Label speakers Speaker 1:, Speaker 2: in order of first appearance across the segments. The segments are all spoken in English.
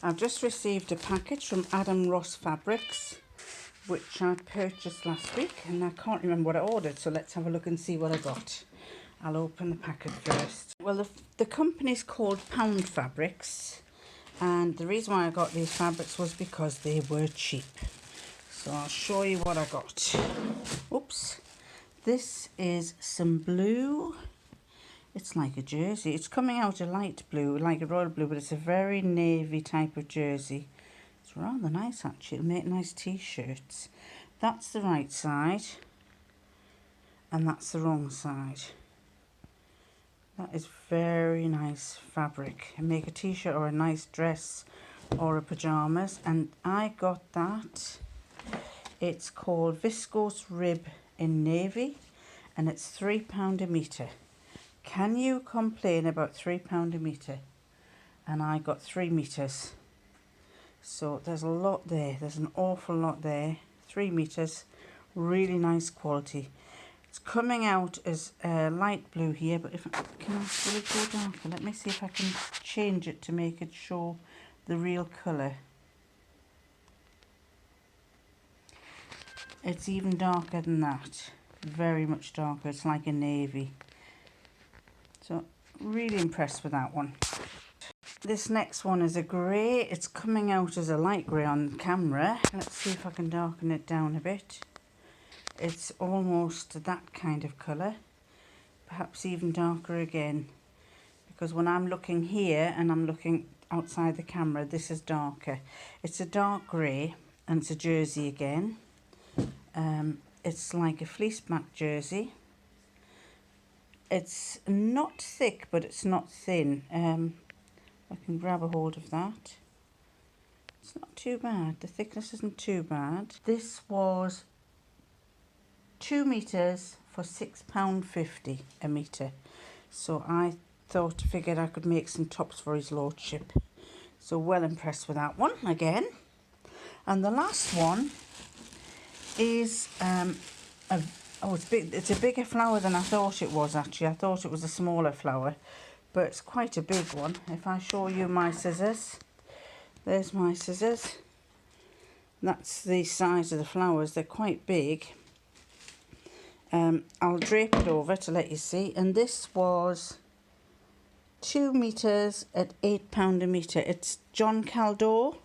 Speaker 1: I've just received a package from Adam Ross Fabrics, which I purchased last week, and I can't remember what I ordered, so let's have a look and see what I got. I'll open the packet first. Well, the company's called Pound Fabrics, and the reason why I got these fabrics was because they were cheap. So I'll show you what I got. Oops. This is some blue. It's like a jersey. It's coming out a light blue, like a royal blue, but it's a very navy type of jersey. It's rather nice actually. It'll make nice t-shirts. That's the right side, and that's the wrong side. That is very nice fabric. And make a t-shirt or a nice dress or a pyjamas. And I got that. It's called Viscose Rib in navy, and it's £3 a metre. Can you complain about £3 a metre? And I got 3 metres. So there's a lot there. There's an awful lot there. 3 metres. Really nice quality. It's coming out as light blue here, but if will it go darker? Let me see if I can change it to make it show the real colour. It's even darker than that. Very much darker. It's like a navy. So really impressed with that one. This next one is a grey. It's coming out as a light grey on camera. Let's see if I can darken it down a bit. It's almost that kind of colour. Perhaps even darker again. Because when I'm looking here and I'm looking outside the camera, this is darker. It's a dark grey, and it's a jersey again. It's like a fleece back jersey. It's not thick, but it's not thin. I can grab a hold of that. It's not too bad. The thickness isn't too bad. This was 2 metres for £6.50 a metre. So I figured I could make some tops for his lordship. So well impressed with that one again. And the last one is it's big. It's a bigger flower than I thought it was actually. I thought it was a smaller flower, but it's quite a big one. If I show you my scissors, there's my scissors. That's the size of the flowers. They're quite big. I'll drape it over to let you see. And this was 2 metres at £8 a metre. It's John Caldor.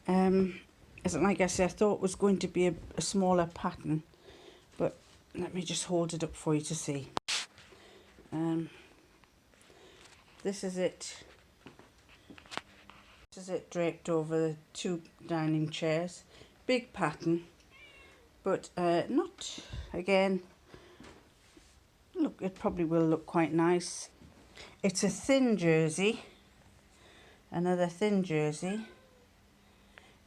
Speaker 1: Like I said, I thought it was going to be a smaller pattern, but let me just hold it up for you to see. This is it. This is it draped over the 2 dining chairs. Big pattern, but not, again, look, it probably will look quite nice. It's a thin jersey, another thin jersey.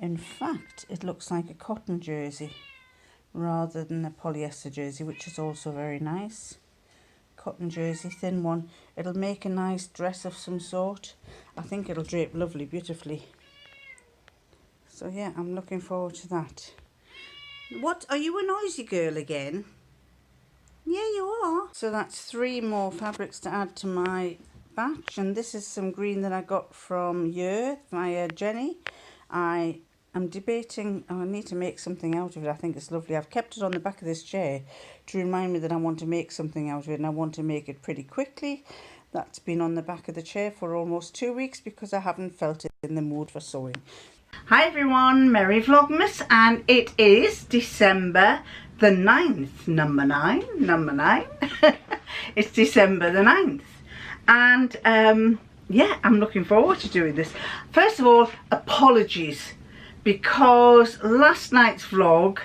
Speaker 1: In fact, it looks like a cotton jersey rather than a polyester jersey, which is also very nice. Cotton jersey, thin one. It'll make a nice dress of some sort. I think it'll drape lovely, beautifully. So yeah, I'm looking forward to that. What, are you a noisy girl again? Yeah, you are. So that's 3 more fabrics to add to my batch, and this is some green that I got from via Jenny. I'm debating, I need to make something out of it. I think it's lovely. I've kept it on the back of this chair to remind me that I want to make something out of it, and I want to make it pretty quickly. That's been on the back of the chair for almost 2 weeks because I haven't felt it in the mood for sewing. Hi everyone, Merry Vlogmas, and it is December the 9th, number 9. It's December the 9th, and yeah, I'm looking forward to doing this. First of all, apologies, because last night's vlog,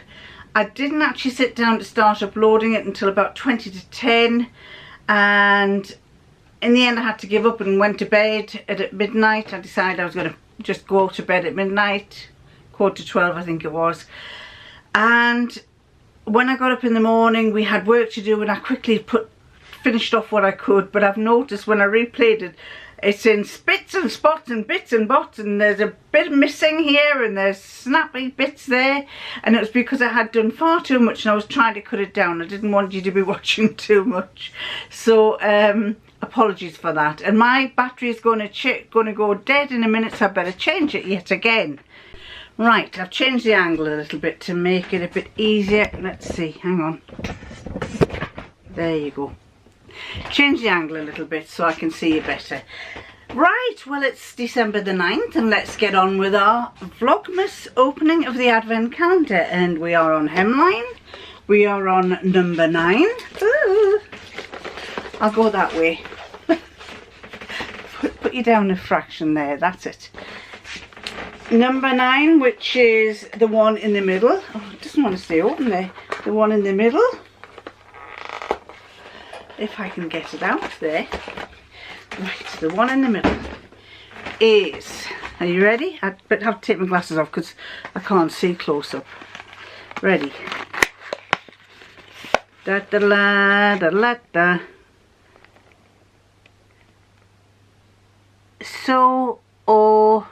Speaker 1: I didn't actually sit down to start uploading it until about 20 to 10, and in the end I had to give up and went to bed at midnight. I decided I was going to just go to bed at midnight, 11:45 I think it was, and when I got up in the morning we had work to do, and I quickly finished off what I could. But I've noticed when I replayed it, it's in spits and spots and bits and bots, and there's a bit missing here and there's snappy bits there, and it was because I had done far too much and I was trying to cut it down. I didn't want you to be watching too much. So apologies for that. And my battery is going to go dead in a minute, so I better change it yet again. Right, I've changed the angle a little bit to make it a bit easier. Let's see, hang on. There you go. Change the angle a little bit so I can see you better. Right, well, it's December the 9th and let's get on with our Vlogmas opening of the Advent calendar. And we are on hemline. We are on number 9. Ooh. I'll go that way. put you down a fraction there, that's it. Number 9, which is the one in the middle. Oh, it doesn't want to stay open there. The one in the middle. If I can get it out there. Right, the one in the middle is, are you ready? I better have to take my glasses off because I can't see close up. Ready? Da da la da la da. So oh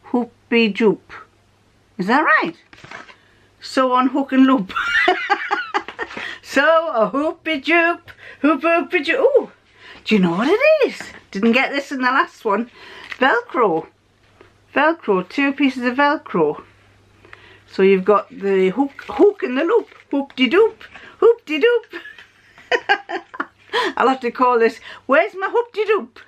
Speaker 1: hoopy joop. Is that right? So on hook and loop. So a hoopy joop, hoopy joop. Ooh. Do you know what it is? Didn't get this in the last one. Velcro. Velcro, 2 pieces of Velcro. So you've got the hook and the loop. Hoop-de-doop, hoop-de-doop. I'll have to call this, where's my hoop-de-doop?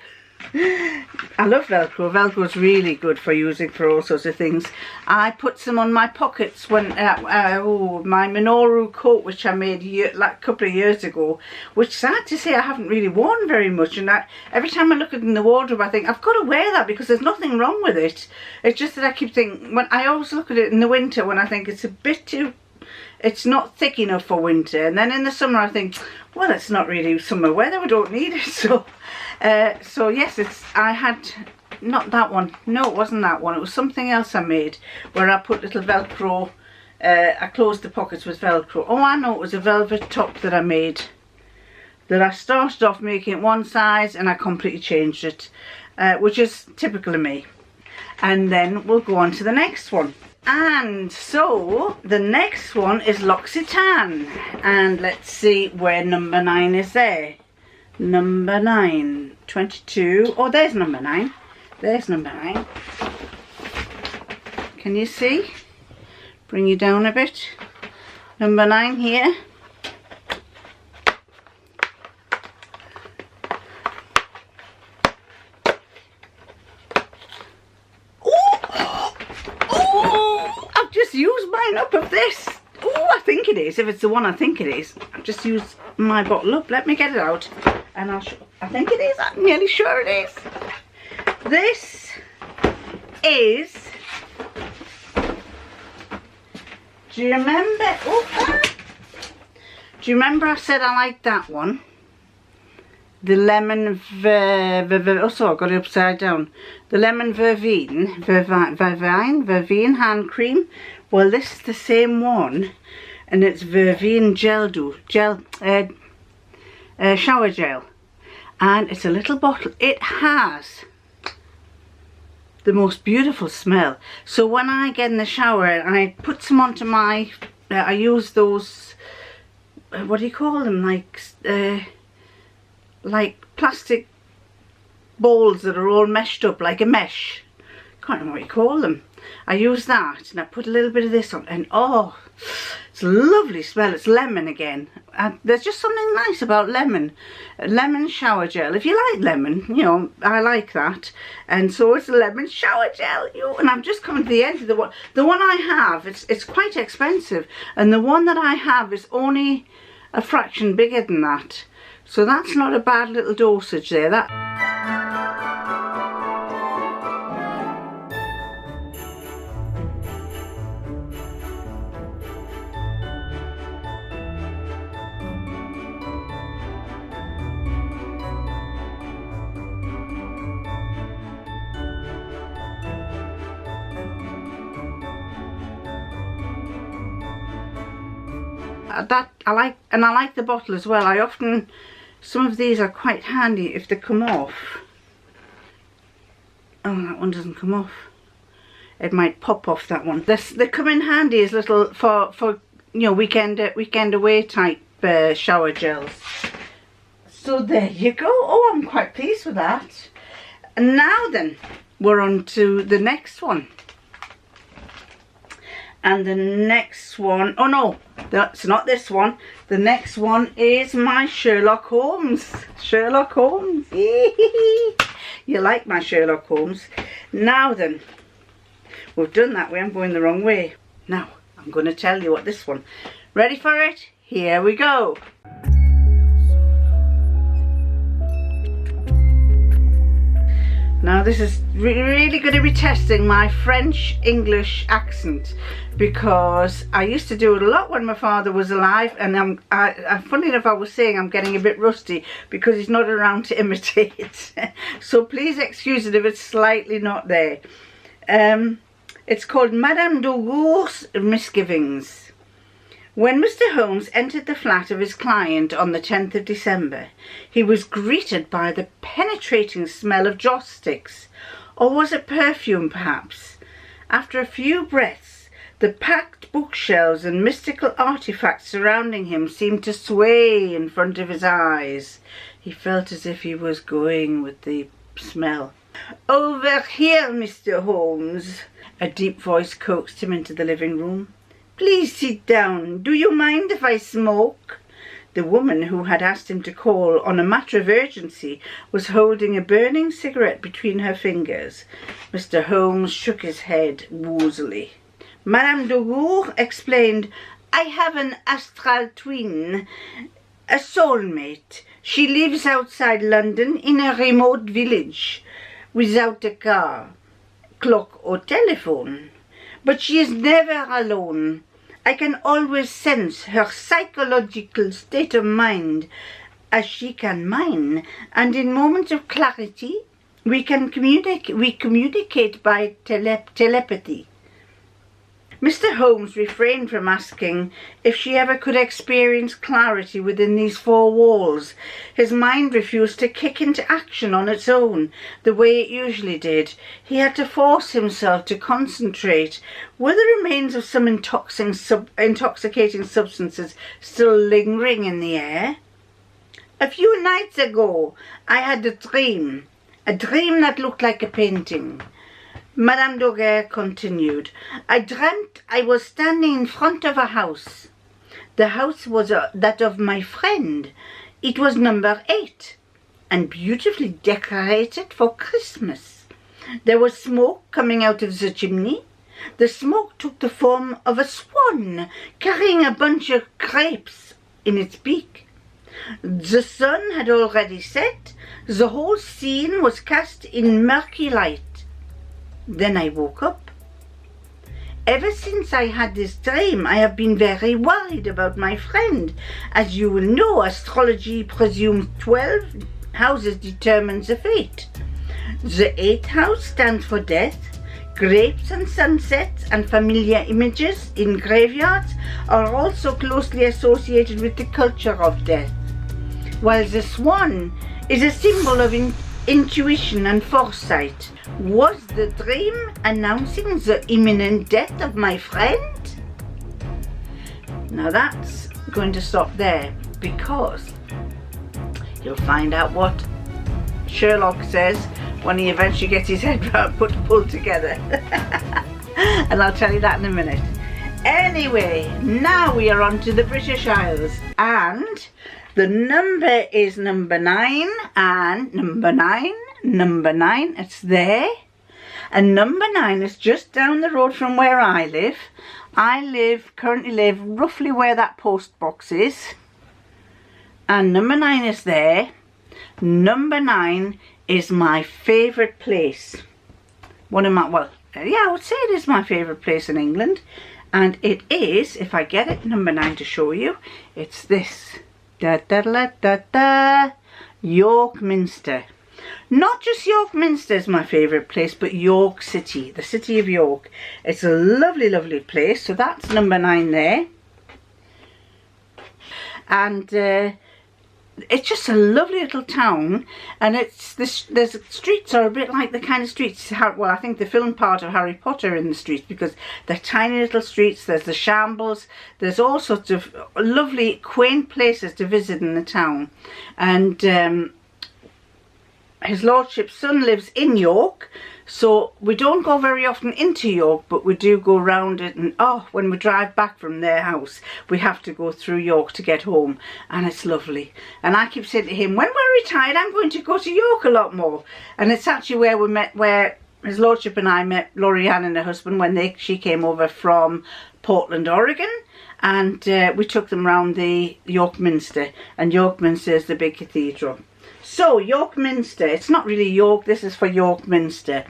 Speaker 1: I love Velcro. Velcro's really good for using for all sorts of things. I put some on my pockets when my Minoru coat, which I made like a couple of years ago, which sad to say I haven't really worn very much, and every time I look at it in the wardrobe I think I've got to wear that because there's nothing wrong with it. It's just that I keep thinking, when I always look at it in the winter when I think it's a bit too, it's not thick enough for winter, and then in the summer I think, well, it's not really summer weather, we don't need it. So yes, I had, not that one, no, it wasn't that one, it was something else I made where I put little Velcro, I closed the pockets with Velcro. Oh, I know, it was a velvet top that I made, that I started off making it one size and I completely changed it, which is typical of me. And then we'll go on to the next one. And so the next one is L'Occitane, and let's see where number 9 is there. Number 9, 22. Oh, there's number 9. There's number 9. Can you see? Bring you down a bit. Number 9 here. Oh, I've just used mine up of this. Oh, I think it is. If it's the one I think it is. I've just used my bottle up. Let me get it out. And I'll show. I think it is. I'm nearly sure it is. This is. Do you remember? Oh, do you remember I said I liked that one? The lemon oh, sorry, I got it upside down. The lemon vervein hand cream. Well, this is the same one, and it's vervein shower gel, and it's a little bottle. It has the most beautiful smell. So when I get in the shower and I put some onto my, I use those, what do you call them, like plastic balls that are all meshed up like a mesh. Can't remember what you call them. I use that and I put a little bit of this on, and oh, it's a lovely smell. It's lemon again. There's just something nice about lemon. Lemon shower gel. If you like lemon, you know, I like that. And so it's a lemon shower gel. And I'm just coming to the end of the one. The one I have, it's quite expensive. And the one that I have is only a fraction bigger than that. So that's not a bad little dosage there. I like the bottle as well. I often, some of these are quite handy if they come off. Oh, that one doesn't come off. It might pop off, that one. They come in handy as little for you know, weekend away type shower gels. So there you go. Oh, I'm quite pleased with that. And now then, we're on to the next one. And the next one, oh no, that's not this one. The next one is my Sherlock Holmes. Sherlock Holmes. You like my Sherlock Holmes. Now then, we've done that way. I'm going the wrong way. Now, I'm going to tell you what this one. Ready for it? Here we go. Now this is really going to be testing my French-English accent, because I used to do it a lot when my father was alive, and funny enough, I was saying I'm getting a bit rusty because he's not around to imitate. So please excuse it if it's slightly not there. It's called Madame Dugour's Misgivings. When Mr. Holmes entered the flat of his client on the 10th of December, he was greeted by the penetrating smell of joss sticks, or was it perfume perhaps? After a few breaths, the packed bookshelves and mystical artifacts surrounding him seemed to sway in front of his eyes. He felt as if he was going with the smell. "Over here, Mr. Holmes," a deep voice coaxed him into the living room. "Please sit down. Do you mind if I smoke?" The woman who had asked him to call on a matter of urgency was holding a burning cigarette between her fingers. Mr. Holmes shook his head woozily. Madame Dugour explained, "I have an astral twin, a soulmate. She lives outside London in a remote village, without a car, clock or telephone. But she is never alone. I can always sense her psychological state of mind, as she can mine, and in moments of clarity we communicate by telepathy." Mr. Holmes refrained from asking if she ever could experience clarity within these four walls. His mind refused to kick into action on its own, the way it usually did. He had to force himself to concentrate. Were the remains of some intoxicating substances still lingering in the air? "A few nights ago, I had a dream that looked like a painting," Madame Dugour continued. "I dreamt I was standing in front of a house. The house was that of my friend. It was number 8 and beautifully decorated for Christmas. There was smoke coming out of the chimney. The smoke took the form of a swan carrying a bunch of grapes in its beak. The sun had already set. The whole scene was cast in murky light. Then I woke up. Ever since I had this dream, I have been very worried about my friend. As you will know, astrology presumes 12 houses determines the fate. The 8th house stands for death. Grapes and sunsets and familiar images in graveyards are also closely associated with the culture of death, while the swan is a symbol of intuition and foresight. Was the dream announcing the imminent death of my friend? Now that's going to stop there, because you'll find out what Sherlock says when he eventually gets his head pulled together. And I'll tell you that in a minute. Anyway, now we are on to the British Isles, and the number is number 9, and number 9, it's there. And number 9 is just down the road from where I live. I currently live roughly where that post box is. And number 9 is there. Number 9 is my favourite place. I would say it is my favourite place in England. And it is, if I get it, number 9 to show you, it's this. York Minster. Not just York Minster is my favourite place, but York City, the city of York. It's a lovely, lovely place. So that's number 9 there. And it's just a lovely little town, and it's this. There's streets are a bit like the kind of streets. Well, I think the film part of Harry Potter in the streets, because they're tiny little streets. There's the shambles. There's all sorts of lovely, quaint places to visit in the town, and His Lordship's son lives in York, so we don't go very often into York, but we do go round it, and when we drive back from their house, we have to go through York to get home, and it's lovely. And I keep saying to him, when we're retired, I'm going to go to York a lot more. And it's actually where we met, where His Lordship and I met Lorianne and her husband when she came over from Portland, Oregon, and we took them round the York Minster, and York Minster is the big cathedral. So, York Minster, it's not really York, this is for York Minster.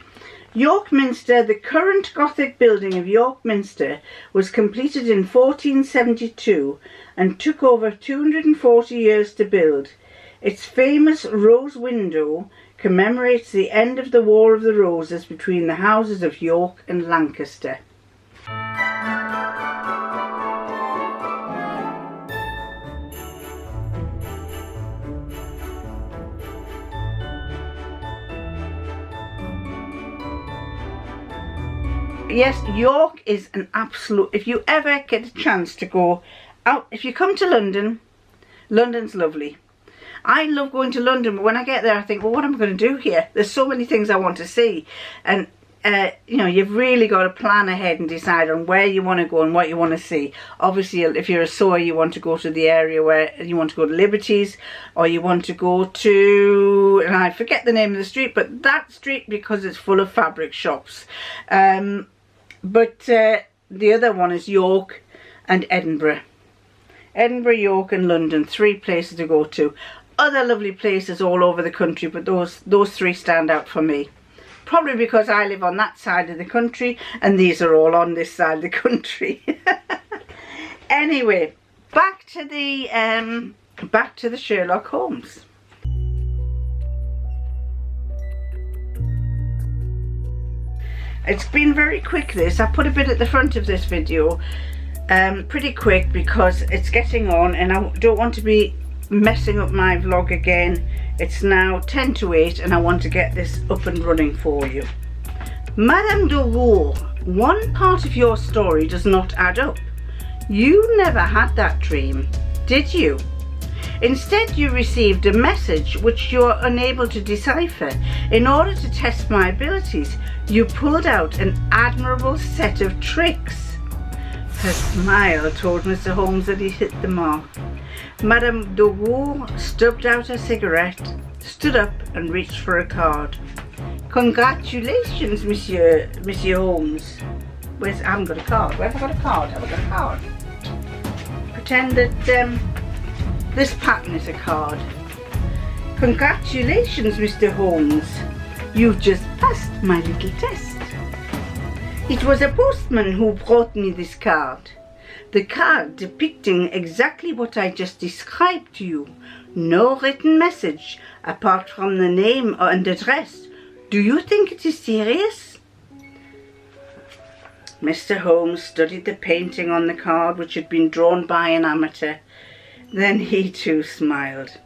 Speaker 1: York Minster, the current Gothic building of York Minster, was completed in 1472 and took over 240 years to build. Its famous rose window commemorates the end of the War of the Roses between the houses of York and Lancaster. Yes, York is an absolute, if you ever get a chance to go out, if you come to London, London's lovely. I love going to London, but when I get there I think, well, what am I going to do here? There's so many things I want to see, and you know, you've really got to plan ahead and decide on where you want to go and what you want to see. Obviously, if you're a sewer, you want to go to the area where you want to go to Liberties, or you want to go to, and I forget the name of the street, but that street, because it's full of fabric shops. But the other one is York and Edinburgh. Edinburgh, York and London, 3 places to go to. Other lovely places all over the country, but those 3 stand out for me. Probably because I live on that side of the country and these are all on this side of the country. Anyway, back to the Sherlock Holmes. It's been very quick, this. I put a bit at the front of this video, pretty quick, because it's getting on and I don't want to be messing up my vlog again. It's now 10 to 8 and I want to get this up and running for you. Madame de War, one part of your story does not add up. You never had that dream, did you? Instead, you received a message which you are unable to decipher. In order to test my abilities, you pulled out an admirable set of tricks. Her smile told Mr. Holmes that he hit the mark. Madame de War stubbed out her cigarette, stood up and reached for a card. Congratulations, Monsieur Holmes. I haven't got a card. Where have I got a card? Have I got a card? Pretend that this pattern is a card. Congratulations, Mr. Holmes. You've just passed my little test. It was a postman who brought me this card. The card depicting exactly what I just described to you. No written message apart from the name and address. Do you think it is serious? Mr. Holmes studied the painting on the card, which had been drawn by an amateur. Then he too smiled.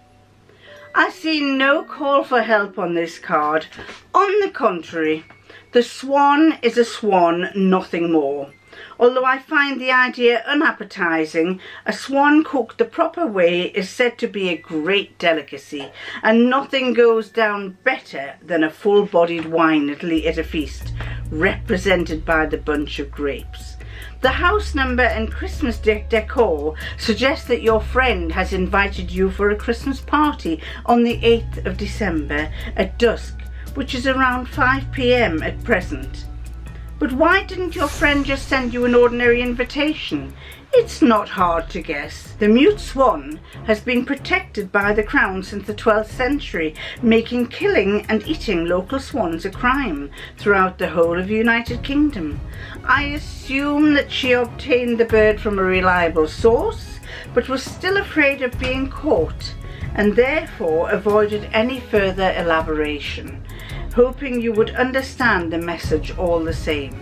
Speaker 1: I see no call for help on this card. On the contrary, the swan is a swan, nothing more. Although I find the idea unappetizing, a swan cooked the proper way is said to be a great delicacy, and nothing goes down better than a full-bodied wine at a feast, represented by the bunch of grapes. The house number and Christmas decor suggest that your friend has invited you for a Christmas party on the 8th of December at dusk, which is around 5 p.m. at present. But why didn't your friend just send you an ordinary invitation? It's not hard to guess. The mute swan has been protected by the crown since the 12th century, making killing and eating local swans a crime throughout the whole of the United Kingdom. I assume that she obtained the bird from a reliable source, but was still afraid of being caught, and therefore avoided any further elaboration, hoping you would understand the message all the same.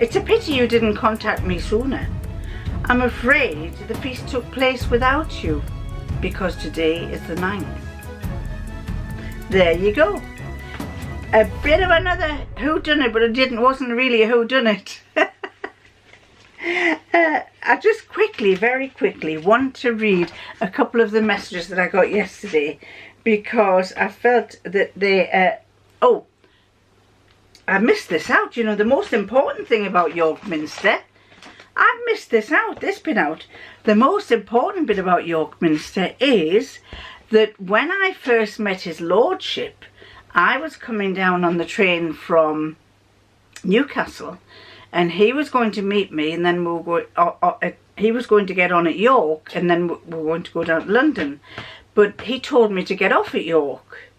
Speaker 1: It's a pity you didn't contact me sooner. I'm afraid the feast took place without you. because today is the 9th. There you go. A bit of another whodunit, but it wasn't really a whodunit. I just very quickly want to read a couple of the messages that I got yesterday, because I felt that they, oh, I missed this out, you know, the most important thing about York Minster. I've missed this bit out. The most important bit about York Minster is that when I first met his lordship, I was coming down on the train from Newcastle, and he was going to meet me, and then he was going to get on at York, and then we were going to go down to London. But he told me to get off at York.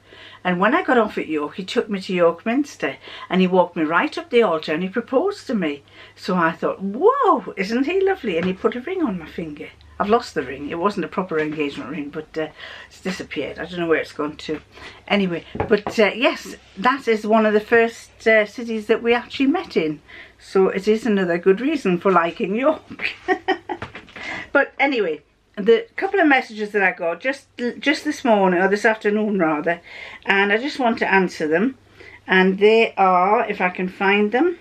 Speaker 1: And when I got off at York, he took me to York Minster, and he walked me right up the altar, and he proposed to me. So I thought, whoa, isn't he lovely? And he put a ring on my finger. I've lost the ring. It wasn't a proper engagement ring, but it's disappeared. I don't know where it's gone to. Anyway, but yes, that is one of the first cities that we actually met in. So it is another good reason for liking York. But anyway, the couple of messages that I got just this morning, or this afternoon rather, and I just want to answer them. And they are, if I can find them.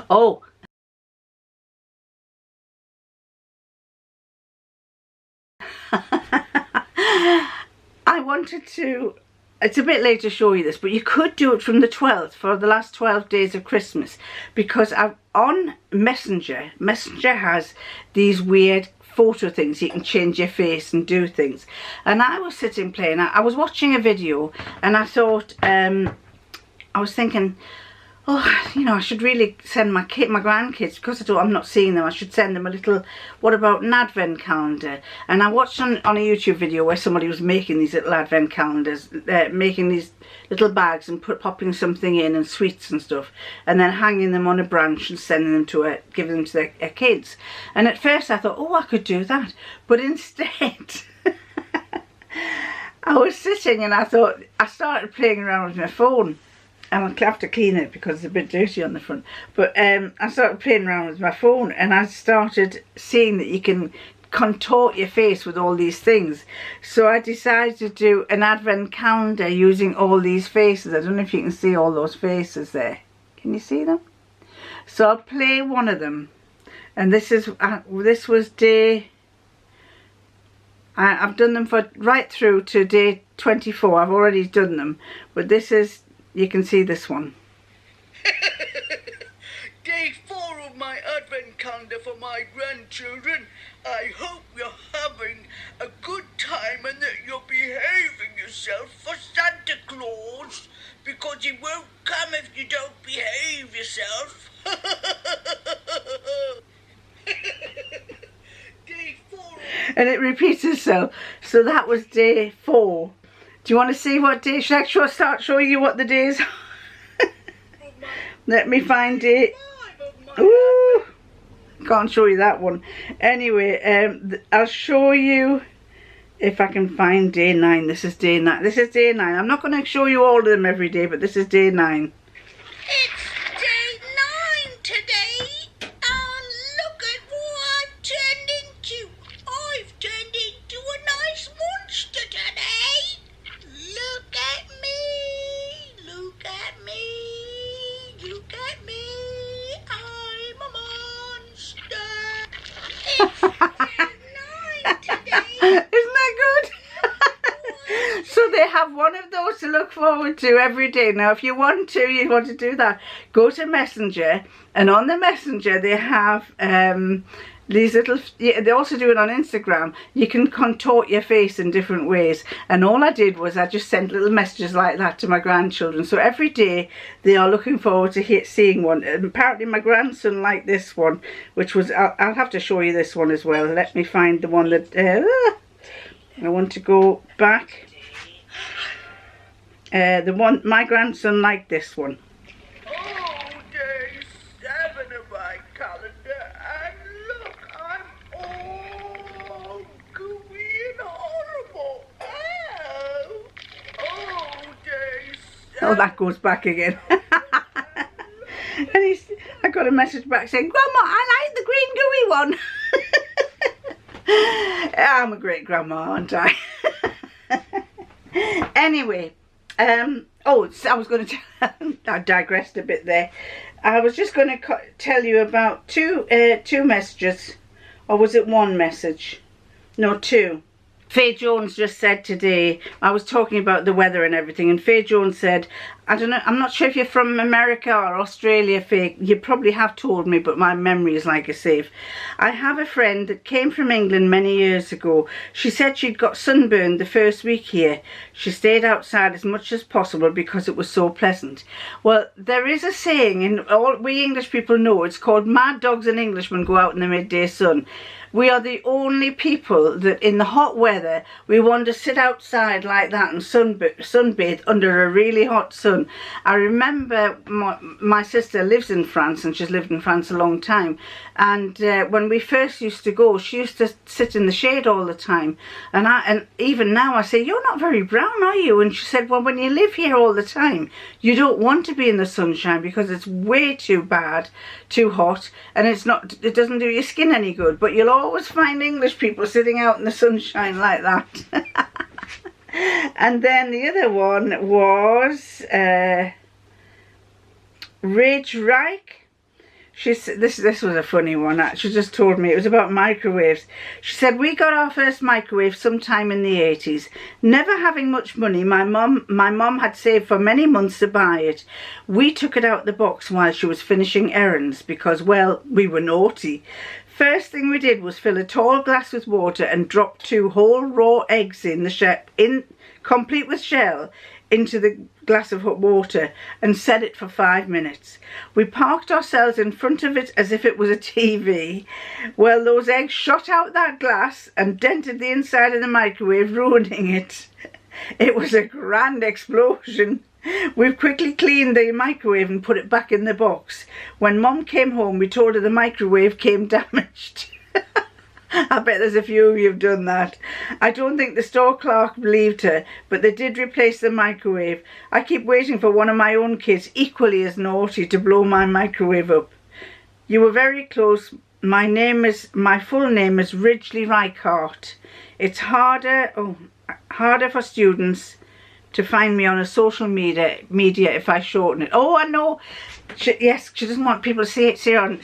Speaker 1: Oh, I wanted to, it's a bit late to show you this, but you could do it from the 12th, for the last 12 days of Christmas, because on Messenger has these weird photo things. You can change your face and do things. And I was sitting playing, I was watching a video, and I thought, I was thinking, oh, you know, I should really send my grandkids, because I'm not seeing them, I should send them a little, what about an advent calendar? And I watched on a YouTube video where somebody was making these little advent calendars, making these little bags and popping something in, and sweets and stuff, and then hanging them on a branch and sending them to giving them to their kids. And at first I thought, oh, I could do that, but instead I was sitting and I thought, I started playing around with my phone. And I'll have to clean it because it's a bit dirty on the front. But I started playing around with my phone, and I started seeing that you can contort your face with all these things. So I decided to do an advent calendar using all these faces. I don't know if you can see all those faces there. Can you see them? So I'll play one of them. And this was day, I've done them for right through to day 24. I've already done them. But this is, you can see this one.
Speaker 2: Day 4 of my advent calendar for my grandchildren. I hope you're having a good time and that you're behaving yourself for Santa Claus, because he won't come if you don't behave yourself. Day 4.
Speaker 1: And it repeats itself. So that was day 4. Do you want to see what day? Should I start showing you what the days are? Let me find it. Ooh, can't show you that one. Anyway, I'll show you if I can find day 9. This is day 9. This is day 9. I'm not going to show you all of them every day, but this is day 9.
Speaker 2: It's day 9 today. And look at what I've turned into. I've turned into a nice monster today. Look at me, look at me, look at me, I'm a monster. It's day 9 today.
Speaker 1: Isn't that good? So they have one of those to look forward to every day. Now if you want to do that, go to Messenger, and on the Messenger they have these little, they also do it on Instagram. You can contort your face in different ways, and all I did was I just sent little messages like that to my grandchildren. So every day they are looking forward to seeing one. And apparently my grandson liked this one, which was, I'll have to show you this one as well. Let me find the one that I want to go back. The one my grandson liked this one.
Speaker 2: Oh, day 7 of my calendar, and look, I'm all gooey and horrible. Oh, day 7.
Speaker 1: Oh, that goes back again. And I got a message back saying, Grandma, I like the green gooey one. I'm a great grandma, aren't I? Anyway, oh, I was going to I digressed a bit there. I was just going to tell you about two messages, or was it one message? No, two. Faye Jones just said today, I was talking about the weather and everything, and Faye Jones said, I don't know, I'm not sure if you're from America or Australia, Faye. You probably have told me, but my memory is like a sieve. I have a friend that came from England many years ago. She said she'd got sunburned the first week here. She stayed outside as much as possible because it was so pleasant. Well, there is a saying, and all we English people know, it's called mad dogs and Englishmen go out in the midday sun. We are the only people that in the hot weather, we want to sit outside like that and sunbathe under a really hot sun. I remember my sister lives in France, and she's lived in France a long time. And when we first used to go, she used to sit in the shade all the time. And even now I say, you're not very brown, are you? And she said, well, when you live here all the time, you don't want to be in the sunshine because it's way too bad, too hot, and it doesn't do your skin any good. But you'll always find English people sitting out in the sunshine like that. And then the other one was Rage Reich. This was a funny one. She just told me it was about microwaves. She said, we got our first microwave sometime in the 80s. Never having much money, my mum had saved for many months to buy it. We took it out the box while she was finishing errands because, well, we were naughty. First thing we did was fill a tall glass with water and drop 2 whole raw eggs complete with shell, into the glass of hot water and set it for 5 minutes. We parked ourselves in front of it as if it was a TV. Well, those eggs shot out that glass and dented the inside of the microwave, ruining it. It was a grand explosion. We've quickly cleaned the microwave and put it back in the box. When Mum came home, we told her the microwave came damaged. I bet there's a few of you have done that. I don't think the store clerk believed her, but they did replace the microwave. I keep waiting for one of my own kids, equally as naughty, to blow my microwave up. You were very close. My full name is Ridgely Reichardt. It's harder for students to find me on a social media if I shorten it. Oh, I know. Yes, she doesn't want people to say it on.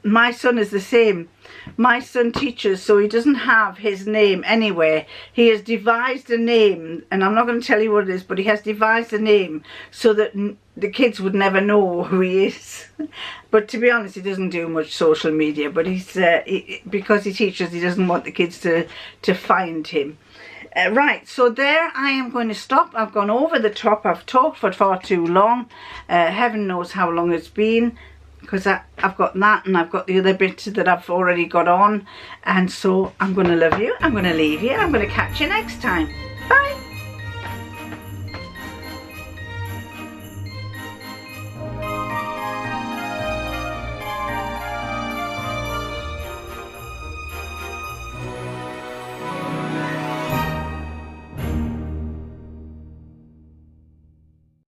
Speaker 1: My son is the same. My son teaches, so he doesn't have his name anywhere. He has devised a name, and I'm not going to tell you what it is, but he has devised a name so that the kids would never know who he is. But to be honest, he doesn't do much social media, but because he teaches, he doesn't want the kids to find him. Right, so there I am going to stop. I've gone over the top. I've talked for far too long. Heaven knows how long it's been, because I've got that and I've got the other bits that I've already got on. And so I'm going to love you. I'm going to leave you. I'm going to catch you next time. Bye.